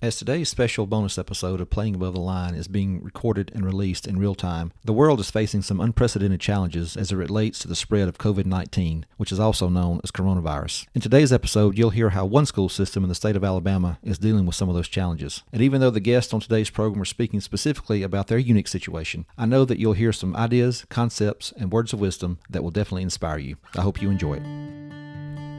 As today's special bonus episode of Playing Above the Line is being recorded and released in real time, the world is facing some unprecedented challenges as it relates to the spread of COVID-19, which is also known as coronavirus. In today's episode, you'll hear how one school system in the state of Alabama is dealing with some of those challenges. And even though the guests on today's program are speaking specifically about their unique situation, I know that you'll hear some ideas, concepts, and words of wisdom that will definitely inspire you. I hope you enjoy it.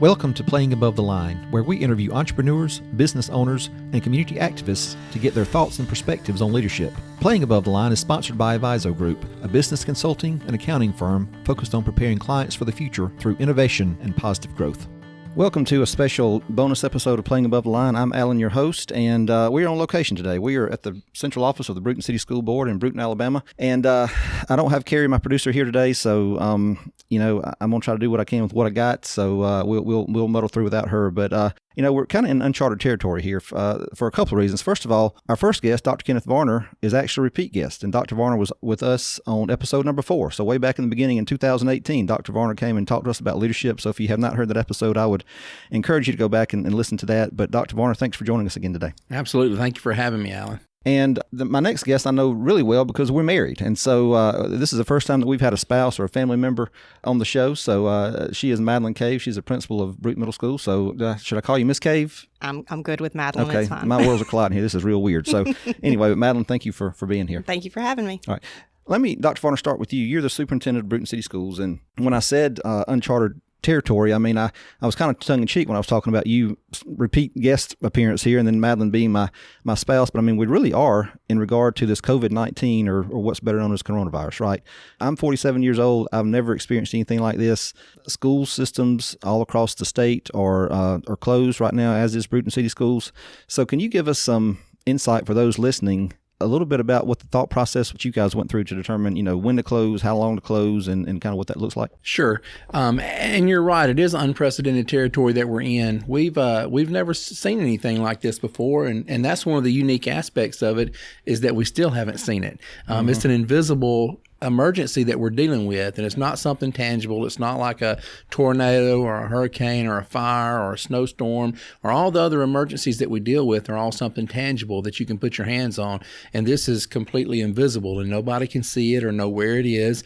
Welcome to Playing Above the Line, where we interview entrepreneurs, business owners, and community activists to get their thoughts and perspectives on leadership. Playing Above the Line is sponsored by Aviso Group, a business consulting and accounting firm focused on preparing clients for the future through innovation and positive growth. Welcome to a special bonus episode of Playing Above the Line. I'm Alan, your host, and we're on location today. We are at the central office of the Brewton City School Board in Brewton, Alabama, and I don't have Carrie, my producer, here today, so I'm going to try to do what I can with what I got, so we'll muddle through without her, but we're kind of in uncharted territory here for a couple of reasons. First of all, our first guest, Dr. Kenneth Varner, is actually a repeat guest, and Dr. Varner was with us on episode number 4. So way back in the beginning in 2018, Dr. Varner came and talked to us about leadership. So if you have not heard that episode, I would encourage you to go back and listen to that. But Dr. Varner, thanks for joining us again today. Absolutely. Thank you for having me, Alan. And my next guest I know really well because we're married. And so this is the first time that we've had a spouse or a family member on the show. So she is Madelyn Cave. She's a principal of Brewton Middle School. So should I call you Miss Cave? I'm good with Madelyn. Okay, it's fine. My worlds are colliding here. This is real weird. So anyway, Madelyn, thank you for being here. Thank you for having me. All right. Let me, Dr. Varner, start with you. You're the superintendent of Brewton City Schools. And when I said uncharted territory, I mean, I was kind of tongue-in-cheek when I was talking about you repeat guest appearance here and then Madelyn being my spouse. But I mean, we really are in regard to this COVID-19 or what's better known as coronavirus, right? I'm 47 years old. I've never experienced anything like this. School systems all across the state are closed right now, as is Brewton City Schools. So can you give us some insight for those listening, a little bit about what the thought process which you guys went through to determine, when to close, how long to close, and kind of what that looks like? Sure. And you're right. It is unprecedented territory that we're in. We've never seen anything like this before. And that's one of the unique aspects of it is that we still haven't seen it. It's an invisible emergency that we're dealing with, and it's not something tangible. It's not like a tornado or a hurricane or a fire or a snowstorm or all the other emergencies that we deal with are all something tangible that you can put your hands on, and this is completely invisible and nobody can see it or know where it is.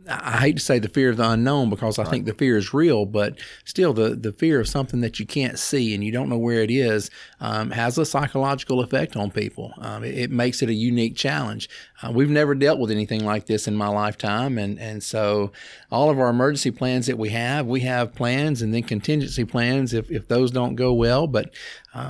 I hate to say the fear of the unknown because I think the fear is real, but still the fear of something that you can't see and you don't know where it is has a psychological effect on people. It makes it a unique challenge. We've never dealt with anything like this in my lifetime, and so all of our emergency plans that we have plans and then contingency plans if those don't go well, but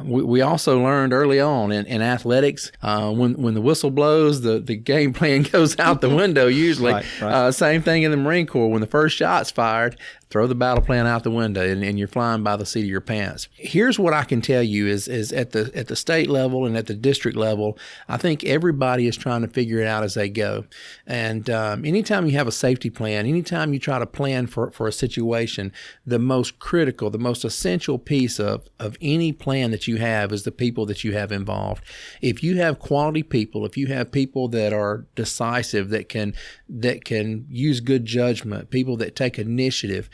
we also learned early on in athletics, when the whistle blows, the game plan goes out the window usually. Right. Same thing in the Marine Corps. When the first shot's fired, throw the battle plan out the window and you're flying by the seat of your pants. Here's what I can tell you is at the state level and at the district level, I think everybody is trying to figure it out as they go. And anytime you have a safety plan, anytime you try to plan for a situation, the most critical, the most essential piece of any plan that you have is the people that you have involved. If you have quality people, if you have people that are decisive, that can use good judgment, people that take initiative,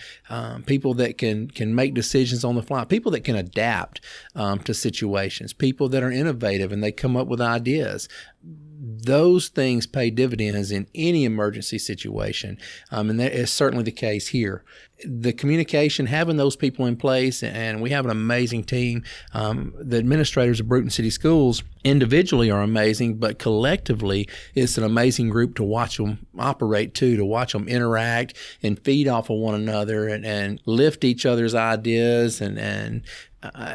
people that can make decisions on the fly, people that can adapt to situations, people that are innovative and they come up with ideas. Those things pay dividends in any emergency situation, and that is certainly the case here. The communication, having those people in place, and we have an amazing team. The administrators of Brewton City Schools individually are amazing, but collectively it's an amazing group to watch them operate too, to watch them interact and feed off of one another and lift each other's ideas and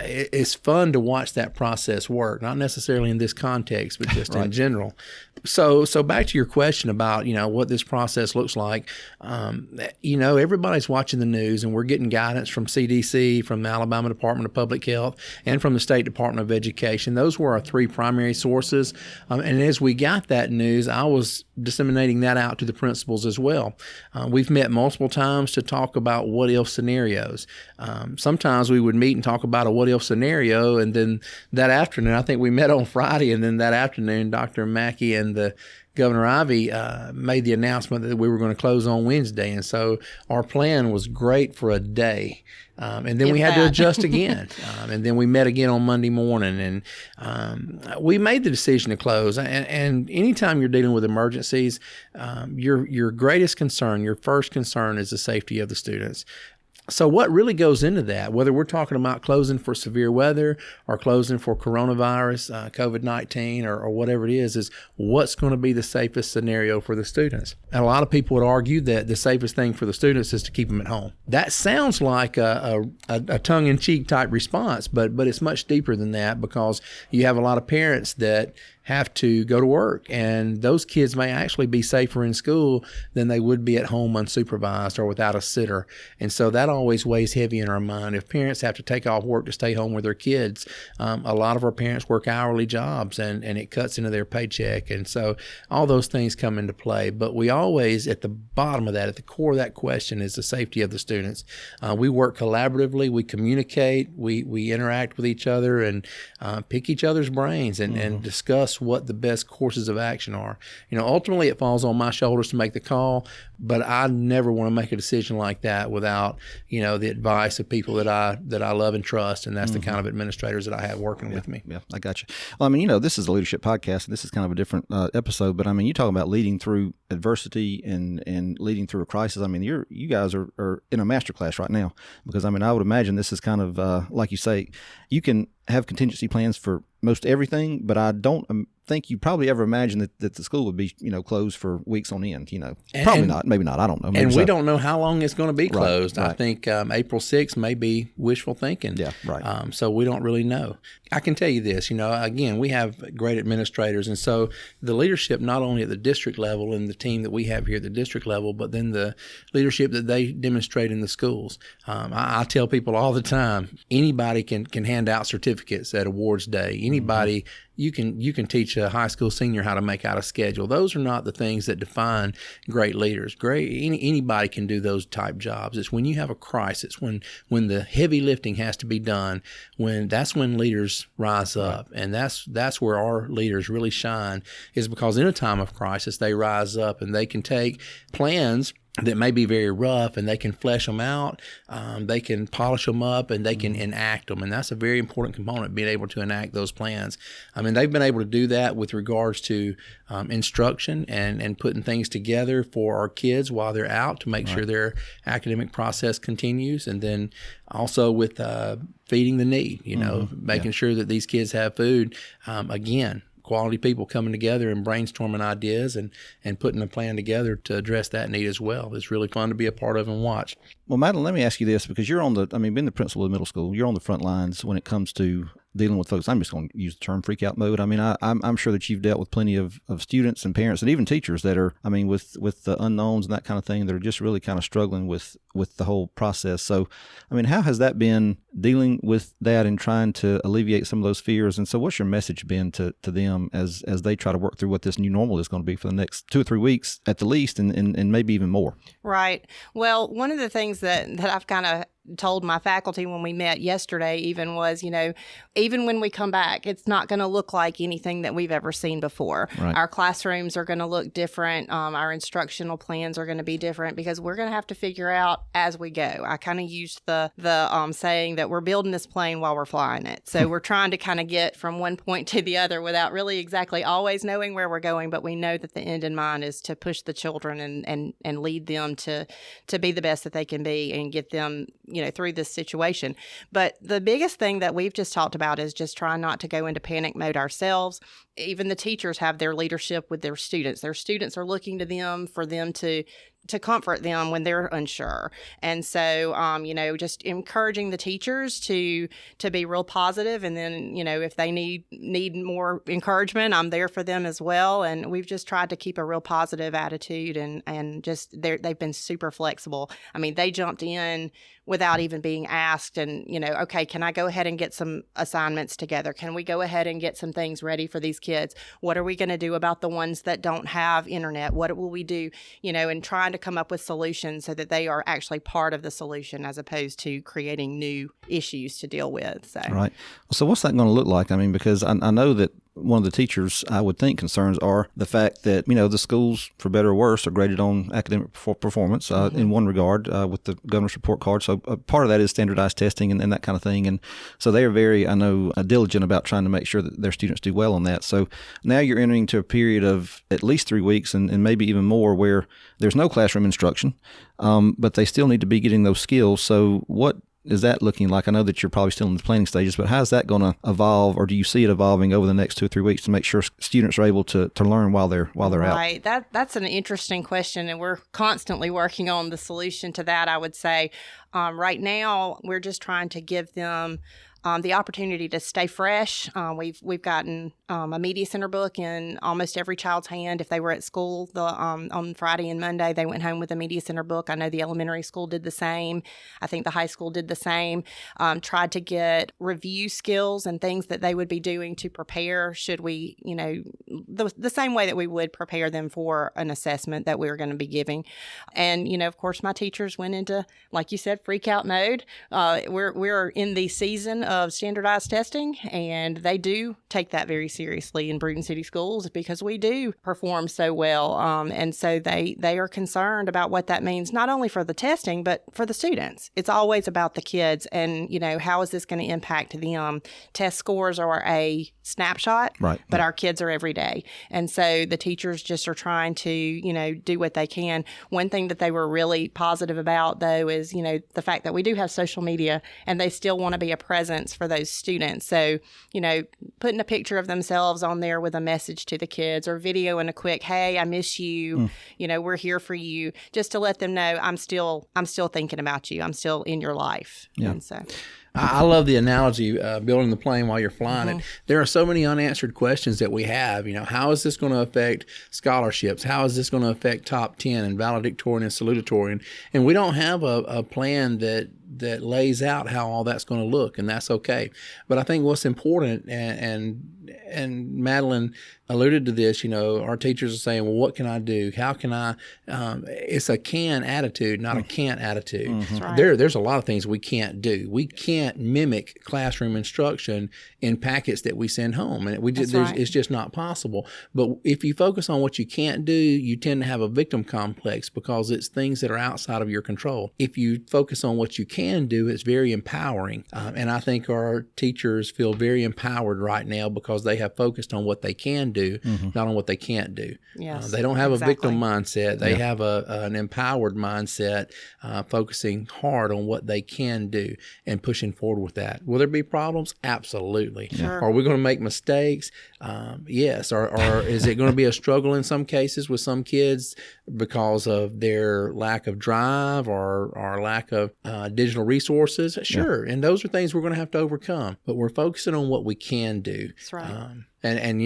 it's fun to watch that process work, not necessarily in this context, but just in general. So back to your question about, what this process looks like. Everybody's watching the news and we're getting guidance from CDC, from the Alabama Department of Public Health, and from the State Department of Education. Those were our 3 primary sources. And as we got that news, I was disseminating that out to the principals as well. We've met multiple times to talk about what if scenarios. Sometimes we would meet and talk about about a what-if scenario. And then that afternoon, I think we met on Friday, and then that afternoon, Dr. Mackey and the Governor Ivey made the announcement that we were going to close on Wednesday. And so our plan was great for a day. And then we had to adjust again. And then we met again on Monday morning. And we made the decision to close. And anytime you're dealing with emergencies, your greatest concern, your first concern is the safety of the students. So what really goes into that, whether we're talking about closing for severe weather or closing for coronavirus, COVID-19, or whatever it is what's going to be the safest scenario for the students. And a lot of people would argue that the safest thing for the students is to keep them at home. That sounds like a tongue-in-cheek type response, but it's much deeper than that, because you have a lot of parents that have to go to work, and those kids may actually be safer in school than they would be at home unsupervised or without a sitter. And so that always weighs heavy in our mind. If parents have to take off work to stay home with their kids, a lot of our parents work hourly jobs, and it cuts into their paycheck. And so all those things come into play. But we always, at the bottom of that, at the core of that question, is the safety of the students. We work collaboratively, we communicate, we interact with each other, and pick each other's brains and discuss what the best courses of action are. Ultimately it falls on my shoulders to make the call, but I never want to make a decision like that without, the advice of people that I love and trust, and that's the kind of administrators that I have working with me. Yeah, I got you. Well, this is a leadership podcast, and this is kind of a different episode, but you talk about leading through adversity and leading through a crisis. You guys are in a master class right now, because I would imagine this is kind of like you say, you can have contingency plans for most everything, but I don't think you probably ever imagined that the school would be, closed for weeks on end, Probably not, maybe not, I don't know. And we don't know how long it's going to be closed. Right. I think April 6th may be wishful thinking. Yeah, right. So we don't really know. I can tell you this, again, we have great administrators. And so the leadership, not only at the district level and the team that we have here at the district level, but then the leadership that they demonstrate in the schools. I tell people all the time, anybody can hand out certificates at awards day. Anybody, you can teach a high school senior how to make out a schedule. Those are not the things that define great leaders. Anybody can do those type jobs. It's when you have a crisis, when the heavy lifting has to be done, that's when leaders rise up. And that's where our leaders really shine, is because in a time of crisis, they rise up and they can take plans that may be very rough, and they can flesh them out, they can polish them up, and they can enact them. And that's a very important component, being able to enact those plans. They've been able to do that with regards to instruction and putting things together for our kids while they're out to make sure their academic process continues. And then also with feeding the need, making sure that these kids have food. Again, quality people coming together and brainstorming ideas and putting a plan together to address that need as well. It's really fun to be a part of and watch. Well, Madelyn, let me ask you this, because you're on being the principal of the middle school, you're on the front lines when it comes to dealing with folks. I'm just going to use the term freak out mode. I'm sure that you've dealt with plenty of students and parents and even teachers that are, with the unknowns and that kind of thing, that are just really kind of struggling with the whole process. So, how has that been, dealing with that and trying to alleviate some of those fears? And so what's your message been to them as they try to work through what this new normal is going to be for the next 2 or 3 weeks at the least, and maybe even more? Right. Well, one of the things that I've kind of told my faculty when we met yesterday even was, even when we come back, it's not going to look like anything that we've ever seen before. Right. Our classrooms are going to look different. Our instructional plans are going to be different, because we're going to have to figure out as we go. I kind of used the saying that we're building this plane while we're flying it. So we're trying to kind of get from one point to the other without really exactly always knowing where we're going, but we know that the end in mind is to push the children and lead them to be the best that they can be and get them, through this situation. But the biggest thing that we've just talked about is just trying not to go into panic mode ourselves. Even the teachers have their leadership with their students. Their students are looking to them for them to comfort them when they're unsure. And so, just encouraging the teachers to be real positive. And then, if they need more encouragement, I'm there for them as well. And we've just tried to keep a real positive attitude, and just they've been super flexible. They jumped in without even being asked, and, okay, can I go ahead and get some assignments together? Can we go ahead and get some things ready for these kids? What are we going to do about the ones that don't have internet? What will we do? And trying trying to come up with solutions so that they are actually part of the solution as opposed to creating new issues to deal with. So. Right. So what's that going to look like? I mean, because I know that one of the teachers, I would think, concerns are the fact that, the schools, for better or worse, are graded on academic performance in one regard with the governor's report card. So part of that is standardized testing and that kind of thing. And so they are very, I know, diligent about trying to make sure that their students do well on that. So now you're entering into a period of at least 3 weeks and maybe even more where there's no classroom instruction, but they still need to be getting those skills. So what is that looking like? I know that you're probably still in the planning stages, but how's that going to evolve, or do you see it evolving over the next 2 or 3 weeks to make sure students are able to learn while they're out? Right. That's an interesting question, and we're constantly working on the solution to that, I would say. Right now, we're just trying to give them the opportunity to stay fresh. We've gotten a media center book in almost every child's hand. If they were at school on Friday and Monday, they went home with a media center book. I know the elementary school did the same. I think the high school did the same. Tried to get review skills and things that they would be doing to prepare should we, the same way that we would prepare them for an assessment that we were going to be giving. And, of course, my teachers went into, like you said, freak out mode. We're in the season of standardized testing, and they do take that very seriously in Brewton City Schools because we do perform so well. And so they are concerned about what that means, not only for the testing, but for the students. It's always about the kids and, how is this going to impact them? Test scores are a snapshot, right? But our kids are every day. And so the teachers just are trying to, do what they can. One thing that they were really positive about, though, is, the fact that we do have social media and they still want to be a presence for those students. So, putting a picture of themselves on there with a message to the kids or video and a quick, hey, I miss you, we're here for you, just to let them know I'm still thinking about you. I'm still in your life. Yeah. And so I love the analogy, building the plane while you're flying it. There are so many unanswered questions that we have. How is this going to affect scholarships? How is this going to affect top 10 and valedictorian and salutatorian? And we don't have a plan that lays out how all that's going to look, and that's okay. But I think what's important, and Madelyn alluded to this, our teachers are saying, well, what can I do? How can I? It's a can attitude, not a can't attitude. That's right. There's a lot of things we can't do. We can't mimic classroom instruction in packets that we send home, and it's just not possible. But if you focus on what you can't do, you tend to have a victim complex because it's things that are outside of your control. If you focus on what you can do, it's very empowering. And I think our teachers feel very empowered right now because they have focused on what they can do, not on what they can't do. Yes, they don't have a victim mindset. They have an empowered mindset, focusing hard on what they can do and pushing forward with that. Will there be problems? Absolutely. Sure. Are we going to make mistakes? Yes. Or is it going to be a struggle in some cases with some kids because of their lack of drive or lack of digital resources? Sure. Yeah. And those are things we're going to have to overcome. But we're focusing on what we can do. That's right. And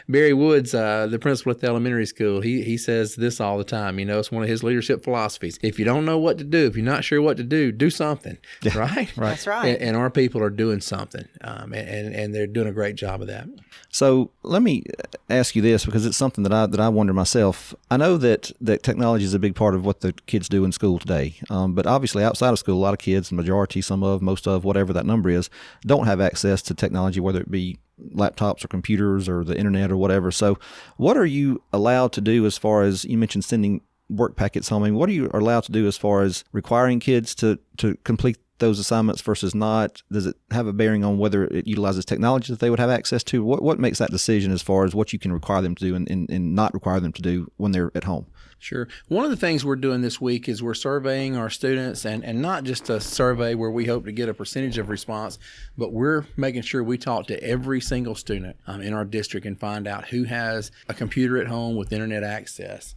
Barry Woods, the principal at the elementary school, he says this all the time. It's one of his leadership philosophies. If you don't know what to do, if you're not sure what to do something, right? That's right. And our people are doing something, and they're doing a great job of that. So let me ask you this, because it's something that I wonder myself. I know that technology is a big part of what the kids do in school today, but obviously outside of school, a lot of kids, the majority, most of, whatever that number is, don't have access to technology, whether it be laptops or computers or the internet or whatever. So what are you allowed to do as far as, you mentioned sending work packets home, what are you allowed to do as far as requiring kids to complete those assignments versus not? Does it have a bearing on whether it utilizes technology that they would have access to? What makes that decision as far as what you can require them to do and not require them to do when they're at home? Sure. One of the things we're doing this week is we're surveying our students, and not just a survey where we hope to get a percentage of response, but we're making sure we talk to every single student in our district and find out who has a computer at home with internet access.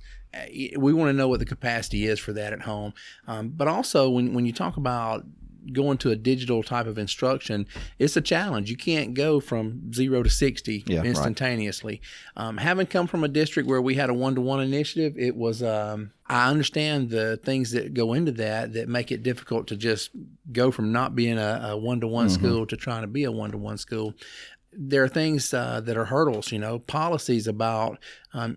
We want to know what the capacity is for that at home. But also when you talk about going to a digital type of instruction, it's a challenge. You can't go from 0 to 60 instantaneously. Right. Having come from a district where we had a one-to-one initiative, it was, I understand the things that go into that make it difficult to just go from not being a one-to-one school to trying to be a one-to-one school. there are things that are hurdles, policies about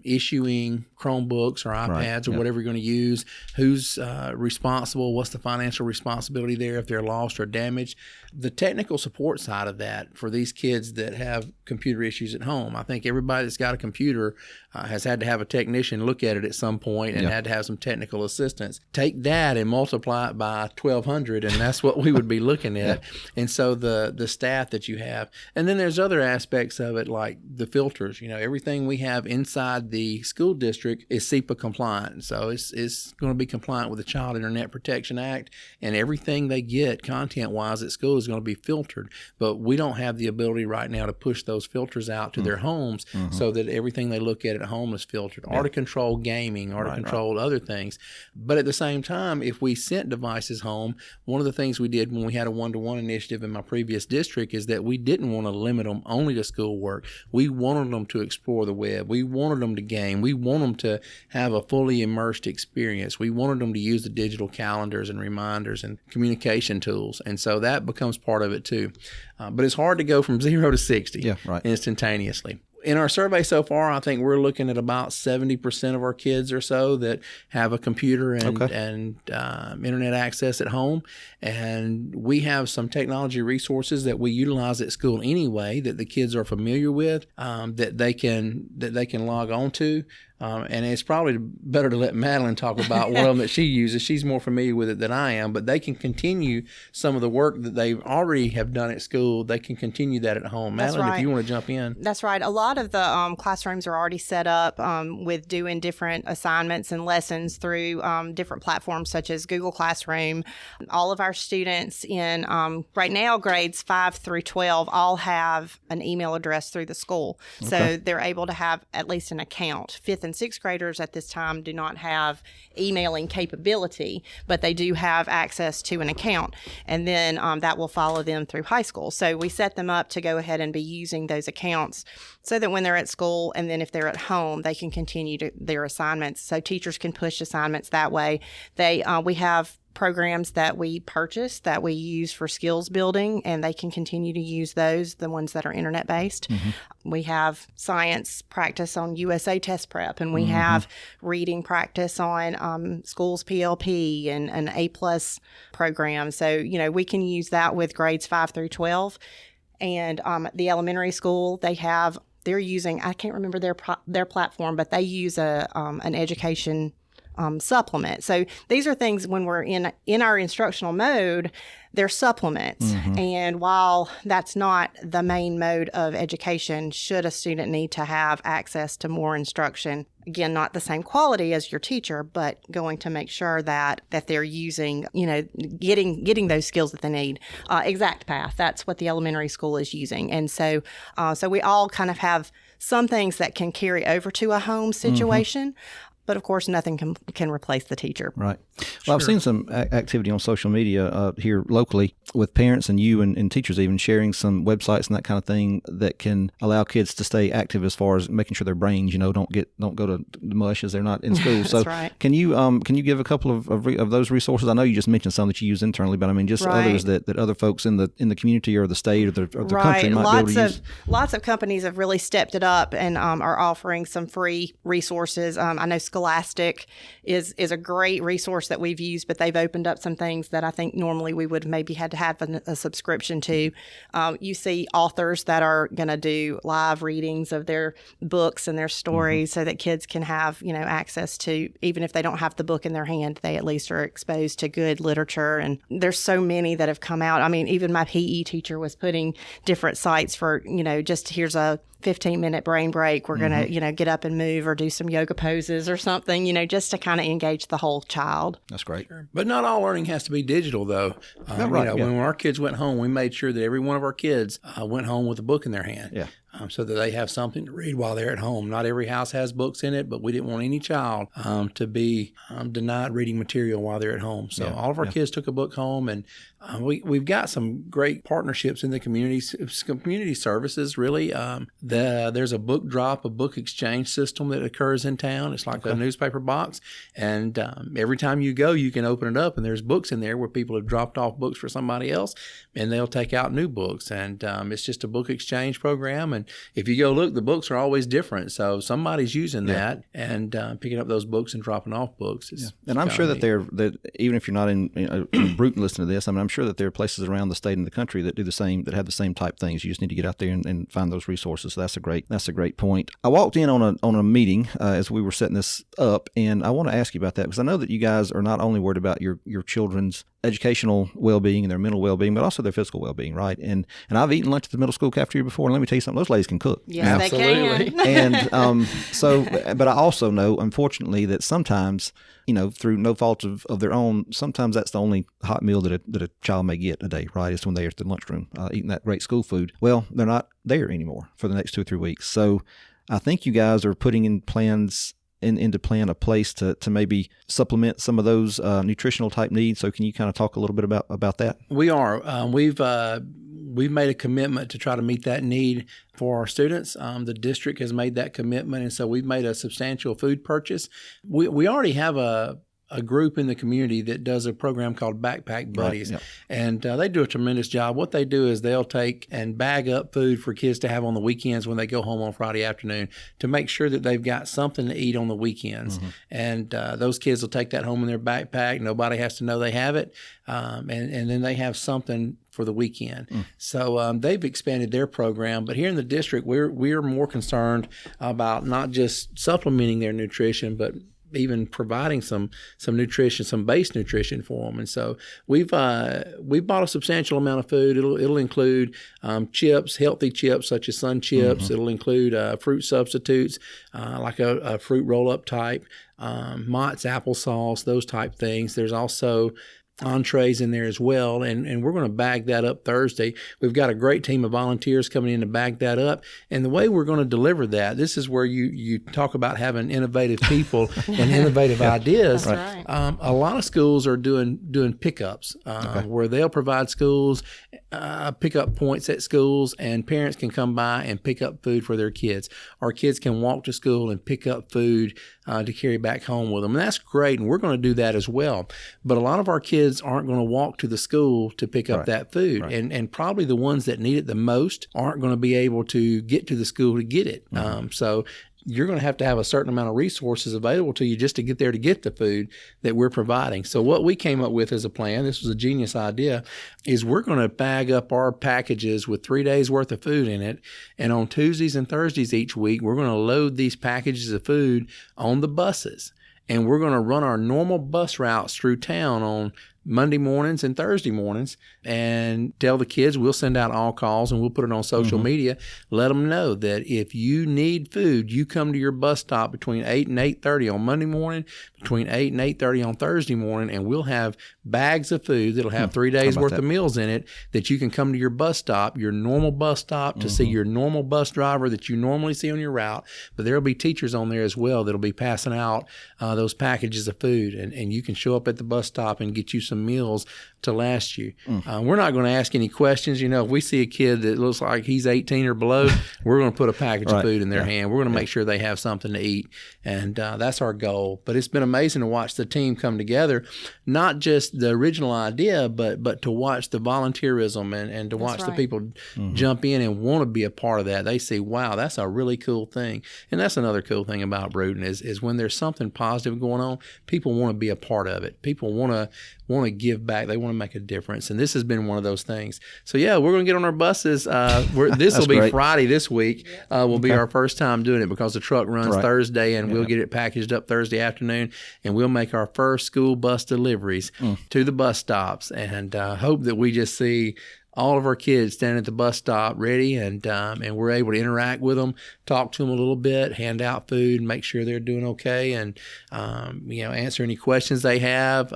issuing Chromebooks or iPads or whatever you're going to use, who's responsible, what's the financial responsibility there if they're lost or damaged. The technical support side of that for these kids that have computer issues at home. I think everybody that's got a computer has had to have a technician look at it at some point and had to have some technical assistance. Take that and multiply it by 1,200, and that's what we would be looking at. And so the staff that you have. And then there's other aspects of it like the filters. Everything we have inside the school district is SEPA compliant. So it's going to be compliant with the Child Internet Protection Act, and everything they get content-wise at school is going to be filtered. But we don't have the ability right now to push those filters out to their homes so that everything they look at home is filtered, or to control gaming, or to control other things. But at the same time, if we sent devices home, one of the things we did when we had a one-to-one initiative in my previous district is that we didn't want to limit them only to schoolwork. We wanted them to explore the web. We wanted them to game. We want them to have a fully immersed experience. We wanted them to use the digital calendars and reminders and communication tools. And so that becomes part of it too. But it's hard to go from 0 to 60 instantaneously. In our survey so far, I think we're looking at about 70% of our kids or so that have a computer and internet access at home. And we have some technology resources that we utilize at school anyway that the kids are familiar with, that they can log on to. And it's probably better to let Madelyn talk about one of them that she uses. She's more familiar with it than I am, but they can continue some of the work that they already have done at school. They can continue that at home. Madelyn, if you want to jump in. That's right. A lot of the classrooms are already set up with doing different assignments and lessons through different platforms such as Google Classroom. All of our students in right now grades 5 through 12 all have an email address through the school. So they're able to have at least an account. 5th and 6th graders at this time do not have emailing capability, but they do have access to an account. And then that will follow them through high school. So we set them up to go ahead and be using those accounts so that when they're at school and then if they're at home, they can continue their assignments. So teachers can push assignments that way. We have programs that we purchase that we use for skills building, and they can continue to use those, the ones that are internet based. We have science practice on USA Test Prep, and we have reading practice on schools PLP and an A+ program. So, we can use that with grades 5 through 12. And the elementary school, they're using, I can't remember their platform, but they use an education supplement. So these are things when we're in our instructional mode, they're supplements. And while that's not the main mode of education, should a student need to have access to more instruction, again, not the same quality as your teacher, but going to make sure that they're using, getting those skills that they need. Exact Path, that's what the elementary school is using. And so we all kind of have some things that can carry over to a home situation. But of course, nothing can replace the teacher. Right. Well, I've seen some activity on social media here locally with parents and you and teachers even sharing some websites and that kind of thing that can allow kids to stay active as far as making sure their brains, don't go to mush as they're not in school. That's right. Can you give a couple of those resources? I know you just mentioned some that you use internally, but I mean just others that other folks in the community or the state or the country might be able to use. Lots of companies have really stepped it up and are offering some free resources. I know Scholastic is a great resource that we've used, but they've opened up some things that I think normally we would maybe had to have a subscription to. You see authors that are going to do live readings of their books and their stories so that kids can have, access to, even if they don't have the book in their hand, they at least are exposed to good literature. And there's so many that have come out. I mean, even my PE teacher was putting different sites for, just here's a 15-minute brain break. We're going to, get up and move or do some yoga poses or something, just to kind of engage the whole child. That's great. Sure. But not all learning has to be digital, though. When our kids went home, we made sure that every one of our kids went home with a book in their hand. Yeah. so that they have something to read while they're at home. Not every house has books in it, but we didn't want any child to be denied reading material while they're at home. So all of our kids took a book home, and we've got some great partnerships in the community services, really. There's a book drop, a book exchange system that occurs in town. It's like a newspaper box, and every time you go, you can open it up, and there's books in there where people have dropped off books for somebody else, and they'll take out new books. And it's just a book exchange program. And if you go look, the books are always different. So somebody's using that and picking up those books and dropping off books. And I'm sure that even if you're not in Brewton listening to this, I mean, I'm sure that there are places around the state and the country that do the same, that have the same type things. You just need to get out there and find those resources. So that's a great point. I walked in on a meeting as we were setting this up, and I want to ask you about that, because I know that you guys are not only worried about your children's educational well-being and their mental well-being, but also their physical well-being, right? And I've eaten lunch at the middle school cafeteria before, and let me tell you something, those ladies can cook. Yes, they can. And but I also know, unfortunately, that sometimes, through no fault of their own, sometimes that's the only hot meal that a child may get a day, right? Is when they're at the lunchroom eating that great school food. Well, they're not there anymore for the next 2 or 3 weeks. So I think you guys are putting in plans into plan a place to maybe supplement some of those nutritional type needs. So can you kind of talk a little bit about that? We are. We've made a commitment to try to meet that need for our students. The district has made that commitment, and so we've made a substantial food purchase. We already have a group in the community that does a program called Backpack Buddies, and they do a tremendous job. What they do is they'll take and bag up food for kids to have on the weekends when they go home on Friday afternoon, to make sure that they've got something to eat on the weekends. And those kids will take that home in their backpack. Nobody has to know they have it, and then they have something for the weekend. So they've expanded their program, but here in the district, we're more concerned about not just supplementing their nutrition, but even providing some nutrition, some base nutrition for them. And so we've bought a substantial amount of food. It'll include chips, healthy chips such as Sun Chips. It'll include fruit substitutes like a fruit roll-up type, Mott's applesauce, those type things. There's also entrees in there as well, and we're going to bag that up Thursday. We've got a great team of volunteers coming in to bag that up, and the way we're going to deliver that, this is where you talk about having innovative people and innovative ideas. That's right. A lot of schools are doing pickups where they'll provide schools pickup points at schools, and parents can come by and pick up food for their kids. Our kids can walk to school and pick up food to carry back home with them. And that's great, and we're going to do that as well. But a lot of our kids aren't going to walk to the school to pick up that food. And probably the ones that need it the most aren't going to be able to get to the school to get it. So you're going to have a certain amount of resources available to you just to get there to get the food that we're providing. So what we came up with as a plan, this was a genius idea, is we're going to bag up our packages with 3 days worth of food in it. And on Tuesdays and Thursdays each week, we're going to load these packages of food on the buses. And we're going to run our normal bus routes through town on Monday mornings and Thursday mornings, and tell the kids, we'll send out all calls and we'll put it on social media. Let them know that if you need food, you come to your bus stop between 8 and 8:30 on Monday morning, between 8 and 8:30 on Thursday morning, and we'll have bags of food that'll have 3 days worth of meals in it, that you can come to your bus stop, your normal bus stop, to see your normal bus driver that you normally see on your route. But there'll be teachers on there as well that'll be passing out those packages of food, and you can show up at the bus stop and get you some meals to last you. We're not going to ask any questions. If we see a kid that looks like he's 18 or below, we're going to put a package of food in their hand. We're going to make sure they have something to eat, and that's our goal. But it's been amazing to watch the team come together, not just the original idea, but to watch the volunteerism and to watch the people jump in and want to be a part of that. They say, wow, that's a really cool thing. And that's another cool thing about Brewton is when there's something positive going on, people want to be a part of it. People want to give back. They want to make a difference. And this has been one of those things. So yeah, we're going to get on our buses. This will be great. Friday this week will be our first time doing it, because the truck runs Thursday, and we'll get it packaged up Thursday afternoon, and we'll make our first school bus deliveries to the bus stops, and hope that we just see all of our kids standing at the bus stop ready, and we're able to interact with them, talk to them a little bit, hand out food, make sure they're doing okay, and answer any questions they have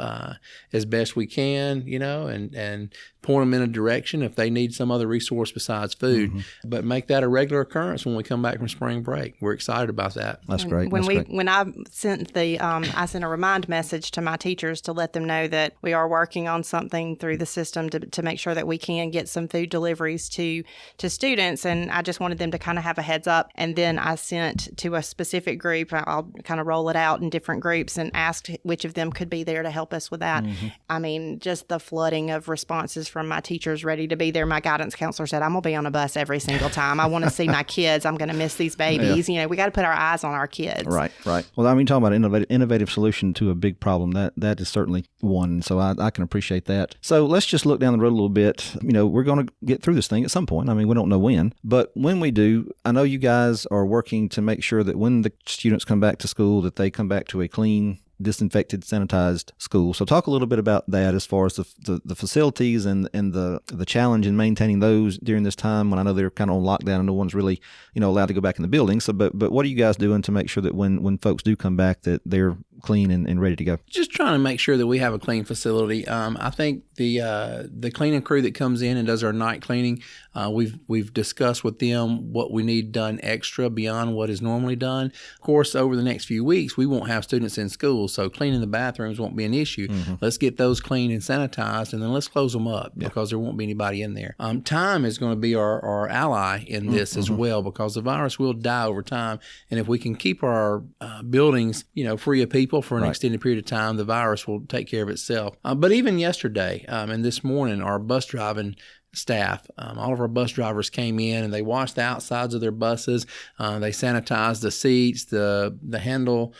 as best we can, and point them in a direction if they need some other resource besides food, but make that a regular occurrence when we come back from spring break. We're excited about that. That's great. When I sent I sent a remind message to my teachers to let them know that we are working on something through the system to make sure that we can get some food deliveries to students, and I just wanted them to kind of have a heads up. And then I sent to a specific group. I'll kind of roll it out in different groups and asked which of them could be there to help us with that. I mean, just the flooding of responses from my teachers ready to be there. My guidance counselor said, I'm going to be on a bus every single time. I want to see my kids. I'm going to miss these babies. You know, we got to put our eyes on our kids. Right. Well, I mean, talking about innovative solution to a big problem, that is certainly one. So I can appreciate that. So let's just look down the road a little bit. You know, we're going to get through this thing at some point. I mean, we don't know when, but when we do, I know you guys are working to make sure that when the students come back to school, that they come back to a clean, disinfected, sanitized school. So talk a little bit about that as far as the facilities and the challenge in maintaining those during this time when I know they're kind of on lockdown and no one's really, you know, allowed to go back in the building. So, but what are you guys doing to make sure that when folks do come back that they're clean and ready to go? Just trying to make sure that we have a clean facility. I think the cleaning crew that comes in and does our night cleaning, we've discussed with them what we need done extra beyond what is normally done. Of course, over the next few weeks, we won't have students in school, so cleaning the bathrooms won't be an issue. Let's get those cleaned and sanitized, and then let's close them up because there won't be anybody in there. Time is going to be our ally in this as well, because the virus will die over time, and if we can keep our buildings, you know, free of people for an extended period of time, the virus will take care of itself. But even yesterday and this morning, our bus driving staff, all of our bus drivers came in and they washed the outsides of their buses. They sanitized the seats, the handle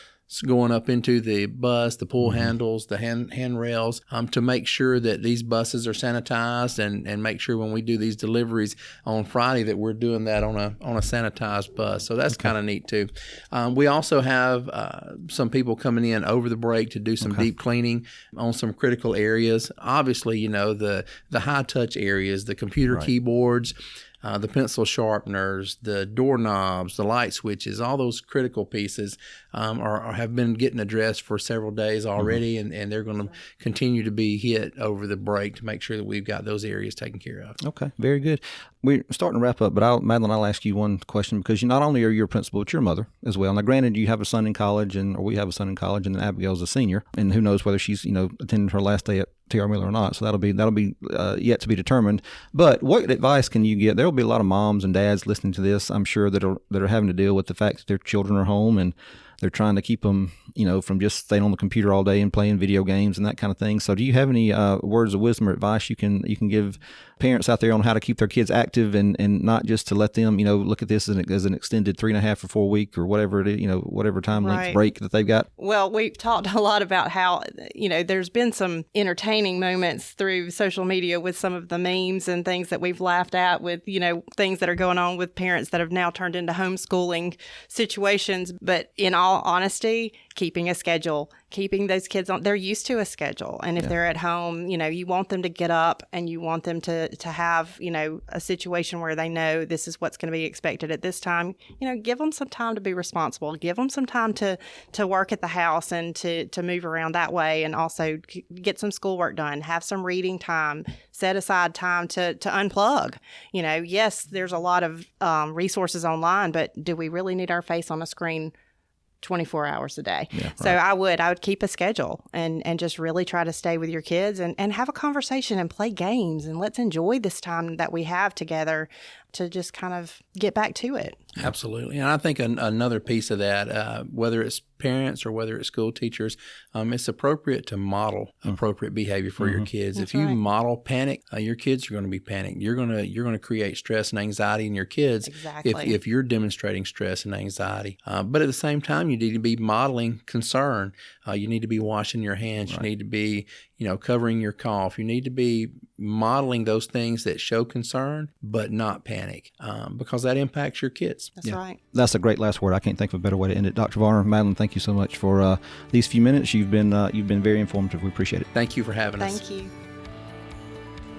going up into the bus, the pull handles, the handrails, to make sure that these buses are sanitized and make sure when we do these deliveries on Friday that we're doing that on a sanitized bus. So that's kind of neat too. We also have some people coming in over the break to do some deep cleaning on some critical areas. Obviously, you know, the high touch areas, the computer keyboards, the pencil sharpeners, the doorknobs, the light switches, all those critical pieces have been getting addressed for several days already, and they're going to continue to be hit over the break to make sure that we've got those areas taken care of. Okay, very good. We're starting to wrap up, but Madelyn, I'll ask you one question, because you not only are you a principal, but you're a mother as well. Now, granted, you have a son in college, or we have a son in college, and Abigail's a senior, and who knows whether she's, you know, attending her last day at T.R. Miller or not. So that'll be yet to be determined. But what advice can you get? There will be a lot of moms and dads listening to this, I'm sure, that are having to deal with the fact that their children are home and they're trying to keep them, you know, from just staying on the computer all day and playing video games and that kind of thing. So do you have any words of wisdom or advice you can give parents out there on how to keep their kids active and not just to let them, you know, look at this as an extended 3.5 or 4 week or whatever it is, you know, whatever time length break that they've got? Well, we've talked a lot about how, you know, there's been some entertaining moments through social media with some of the memes and things that we've laughed at with, you know, things that are going on with parents that have now turned into homeschooling situations. But in all honesty, keeping a schedule, keeping those kids on, they're used to a schedule. And if they're at home, you know, you want them to get up and you want them to have, you know, a situation where they know this is what's going to be expected at this time. You know, give them some time to be responsible. Give them some time to work at the house and to move around that way, and also get some schoolwork done. Have some reading time. Set aside time to unplug. You know, yes, there's a lot of resources online, but do we really need our face on a screen 24 hours a day? So I would keep a schedule and just really try to stay with your kids and have a conversation and play games, and let's enjoy this time that we have together to just kind of get back to it. Absolutely. And I think another piece of that, whether it's parents or whether it's school teachers, it's appropriate to model appropriate behavior for your kids. That's if you model panic, your kids are going to be panicked. You're going to create stress and anxiety in your kids if you're demonstrating stress and anxiety. But at the same time, you need to be modeling concern. You need to be washing your hands. You need to be, you know, covering your cough. You need to be modeling those things that show concern but not panic, because that impacts your kids. That's right. That's a great last word. I can't think of a better way to end it. Dr. Varner, Madelyn, thank you so much for these few minutes. You've been very informative. We appreciate it. Thank you for having us. Thank you.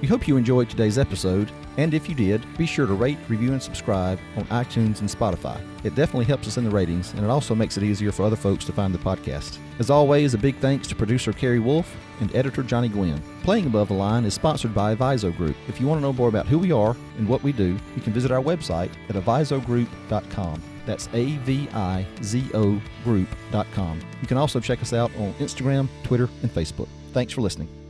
We hope you enjoyed today's episode, and if you did, be sure to rate, review, and subscribe on iTunes and Spotify. It definitely helps us in the ratings, and it also makes it easier for other folks to find the podcast. As always, a big thanks to producer Carrie Wolf and editor Johnny Gwynn. Playing Above the Line is sponsored by Aviso Group. If you want to know more about who we are and what we do, you can visit our website at avisogroup.com. That's AVIZO group.com. You can also check us out on Instagram, Twitter, and Facebook. Thanks for listening.